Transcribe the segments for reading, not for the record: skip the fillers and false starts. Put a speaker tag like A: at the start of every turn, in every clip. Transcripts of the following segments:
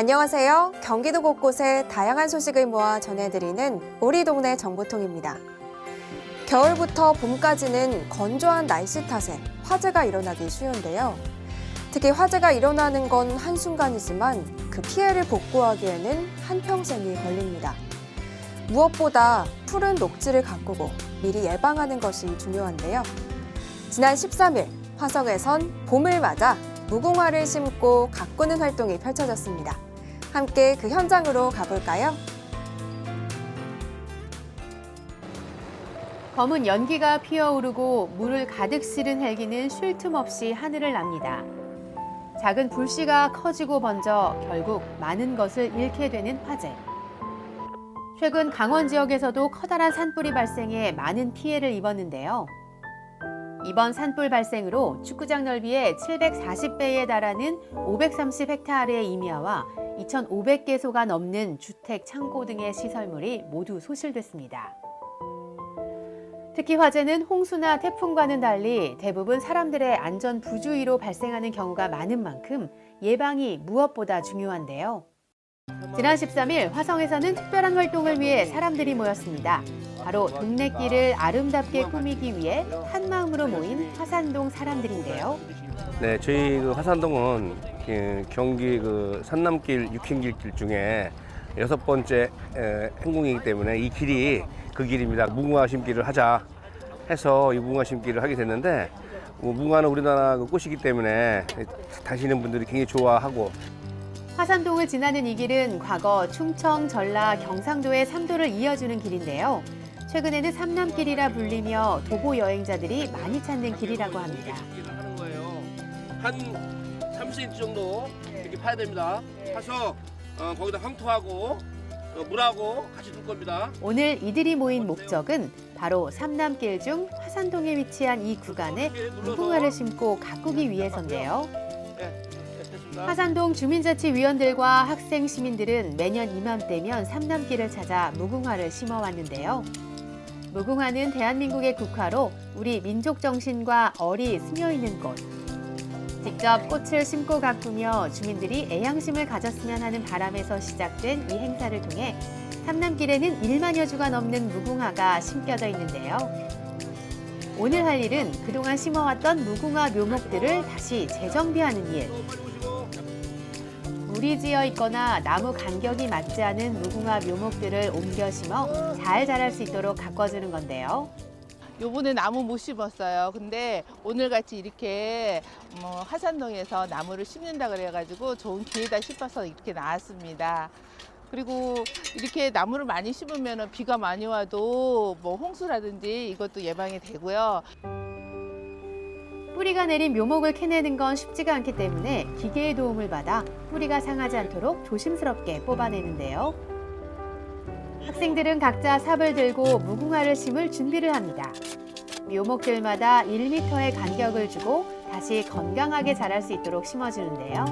A: 안녕하세요. 경기도 곳곳에 다양한 소식을 모아 전해드리는 우리 동네 정보통입니다. 겨울부터 봄까지는 건조한 날씨 탓에 화재가 일어나기 쉬운데요. 특히 화재가 일어나는 건 한순간이지만 그 피해를 복구하기에는 한평생이 걸립니다. 무엇보다 푸른 녹지를 가꾸고 미리 예방하는 것이 중요한데요. 지난 13일 화성에선 봄을 맞아 무궁화를 심고 가꾸는 활동이 펼쳐졌습니다. 함께 그 현장으로 가볼까요?
B: 검은 연기가 피어오르고 물을 가득 실은 헬기는 쉴 틈 없이 하늘을 납니다. 작은 불씨가 커지고 번져 결국 많은 것을 잃게 되는 화재. 최근 강원 지역에서도 커다란 산불이 발생해 많은 피해를 입었는데요. 이번 산불 발생으로 축구장 넓이의 740배에 달하는 530헥타르의 임야와 2,500개소가 넘는 주택, 창고 등의 시설물이 모두 소실됐습니다. 특히 화재는 홍수나 태풍과는 달리 대부분 사람들의 안전 부주의로 발생하는 경우가 많은 만큼 예방이 무엇보다 중요한데요. 지난 13일 화성에서는 특별한 활동을 위해 사람들이 모였습니다. 바로 동네 길을 아름답게 꾸미기 위해 한 마음으로 모인 화산동 사람들인데요.
C: 네, 저희 화산동은 경기 산남길 6행길 중에 6번째 행궁이기 때문에 이 길이 그 길입니다. 무궁화 심기를 하자 해서 이 무궁화 심기를 하게 됐는데, 무궁화는 우리나라 꽃이기 때문에 다니시는 분들이 굉장히 좋아하고.
B: 화산동을 지나는 이 길은 과거 충청, 전라, 경상도의 삼도를 이어주는 길인데요. 최근에는 삼남길이라 불리며 도보 여행자들이 많이 찾는 길이라고 합니다.
C: 하는 거예요. 한 30cm 정도 이렇게 파야 됩니다. 파서 거기다 황토하고 물하고 같이 둘 겁니다.
B: 오늘 이들이 모인 목적은 바로 삼남길 중 화산동에 위치한 이 구간에 무궁화를 심고 가꾸기 위해서인데요. 화산동 주민자치위원들과 학생, 시민들은 매년 이맘때면 삼남길을 찾아 무궁화를 심어왔는데요. 무궁화는 대한민국의 국화로 우리 민족 정신과 얼이 스며있는 꽃. 직접 꽃을 심고 가꾸며 주민들이 애양심을 가졌으면 하는 바람에서 시작된 이 행사를 통해 삼남길에는 1만여 주가 넘는 무궁화가 심겨져 있는데요. 오늘 할 일은 그동안 심어왔던 무궁화 묘목들을 다시 재정비하는 일. 물이 지어 있거나 나무 간격이 맞지 않은 무궁화 묘목들을 옮겨 심어 잘 자랄 수 있도록 가꿔주는 건데요.
D: 요번에 나무 못 심었어요. 근데 오늘같이 이렇게 화산동에서 나무를 심는다 그래가지고 좋은 기회다 싶어서 이렇게 나왔습니다. 그리고 이렇게 나무를 많이 심으면 비가 많이 와도 홍수라든지 이것도 예방이 되고요.
B: 뿌리가 내린 묘목을 캐내는 건 쉽지가 않기 때문에 기계의 도움을 받아 뿌리가 상하지 않도록 조심스럽게 뽑아내는데요. 학생들은 각자 삽을 들고 무궁화를 심을 준비를 합니다. 묘목들마다 1m의 간격을 주고 다시 건강하게 자랄 수 있도록 심어주는데요.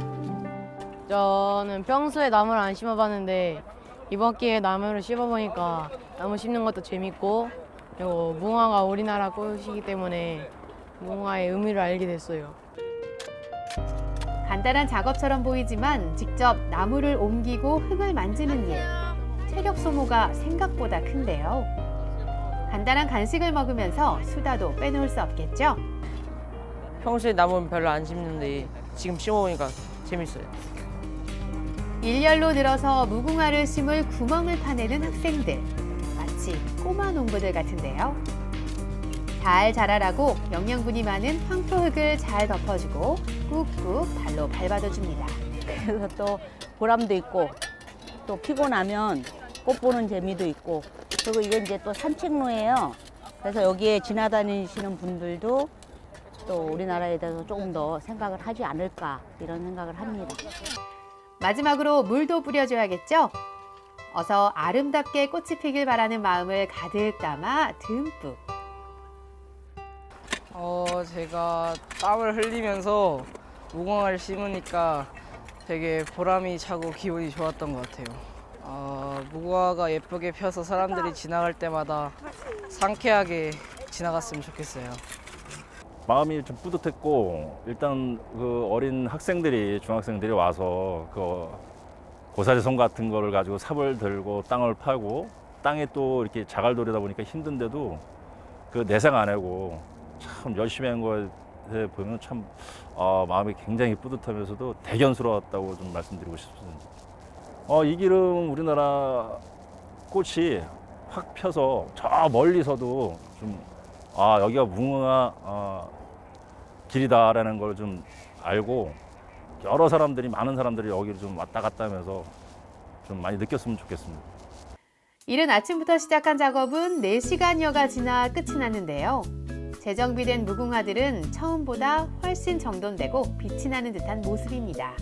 E: 저는 평소에 나무를 안 심어봤는데 이번 기회에 나무를 심어보니까 나무 심는 것도 재밌고, 그리고 무궁화가 우리나라 꽃이기 때문에 무궁화의 의미를 알게 됐어요.
B: 간단한 작업처럼 보이지만 직접 나무를 옮기고 흙을 만지는 일. 체력 소모가 생각보다 큰데요. 간단한 간식을 먹으면서 수다도 빼놓을 수 없겠죠?
E: 평소에 나무는 별로 안 심는데 지금 심어보니까 재밌어요.
B: 일렬로 늘어서 무궁화를 심을 구멍을 파내는 학생들. 마치 꼬마 농부들 같은데요. 잘 자라라고 영양분이 많은 황토흙을 잘 덮어주고 꾹꾹 발로 밟아줘줍니다.
F: 그래서 또 보람도 있고 또 피곤하면 꽃 보는 재미도 있고, 그리고 이게 이제 또 산책로예요. 그래서 여기에 지나다니시는 분들도 또 우리나라에 대해서 조금 더 생각을 하지 않을까 이런 생각을 합니다.
B: 마지막으로 물도 뿌려줘야겠죠? 어서 아름답게 꽃이 피길 바라는 마음을 가득 담아 듬뿍.
G: 제가 땀을 흘리면서 무궁화를 심으니까 되게 보람이 차고 기분이 좋았던 것 같아요. 무궁화가 예쁘게 펴서 사람들이 지나갈 때마다 상쾌하게 지나갔으면 좋겠어요.
H: 마음이 좀 뿌듯했고, 일단 그 어린 학생들이, 중학생들이 와서 그 고사리송 같은 거를 가지고 삽을 들고 땅을 파고 땅에 또 이렇게 자갈돌이다 보니까 힘든데도 그 내생 안 하고 참 열심히 한 거에 보면 참 마음이 굉장히 뿌듯하면서도 대견스러웠다고 좀 말씀드리고 싶습니다. 이 길은 우리나라 꽃이 확 펴서 저 멀리서도 좀 여기가 무궁화 길이다라는 걸 좀 알고 여러 사람들이 많은 사람들이 여기를 좀 왔다 갔다 하면서 좀 많이 느꼈으면 좋겠습니다.
B: 이른 아침부터 시작한 작업은 4시간여가 지나 끝이 났는데요. 재정비된 무궁화들은 처음보다 훨씬 정돈되고 빛이 나는 듯한 모습입니다.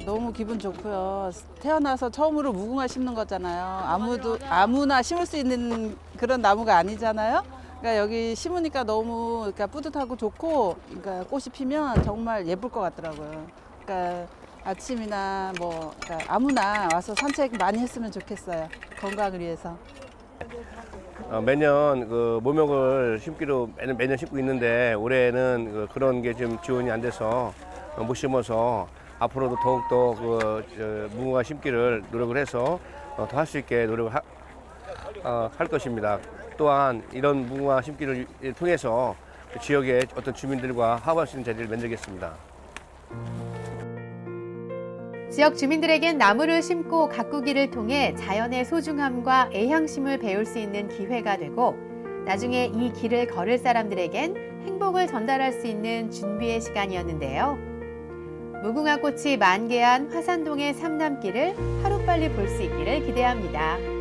D: 너무 기분 좋고요. 태어나서 처음으로 무궁화 심는 거잖아요. 아무나 심을 수 있는 그런 나무가 아니잖아요. 그러니까 여기 심으니까 너무 그러니까 뿌듯하고 좋고, 그러니까 꽃이 피면 정말 예쁠 것 같더라고요. 그러니까 아침이나 그러니까 아무나 와서 산책 많이 했으면 좋겠어요. 건강을 위해서.
C: 매년 그 모명을 심기로 매년 심고 있는데 올해는 그런 게 좀 지원이 안 돼서 못 심어서 앞으로도 더욱더 무궁화 심기를 노력을 해서 더 할 수 있게 노력을 할 것입니다. 또한 이런 무궁화 심기를 통해서 지역의 어떤 주민들과 화합할 수 있는 자리를 만들겠습니다.
B: 지역 주민들에겐 나무를 심고 가꾸기를 통해 자연의 소중함과 애향심을 배울 수 있는 기회가 되고 나중에 이 길을 걸을 사람들에겐 행복을 전달할 수 있는 준비의 시간이었는데요. 무궁화 꽃이 만개한 화산동의 삼남길을 하루빨리 볼 수 있기를 기대합니다.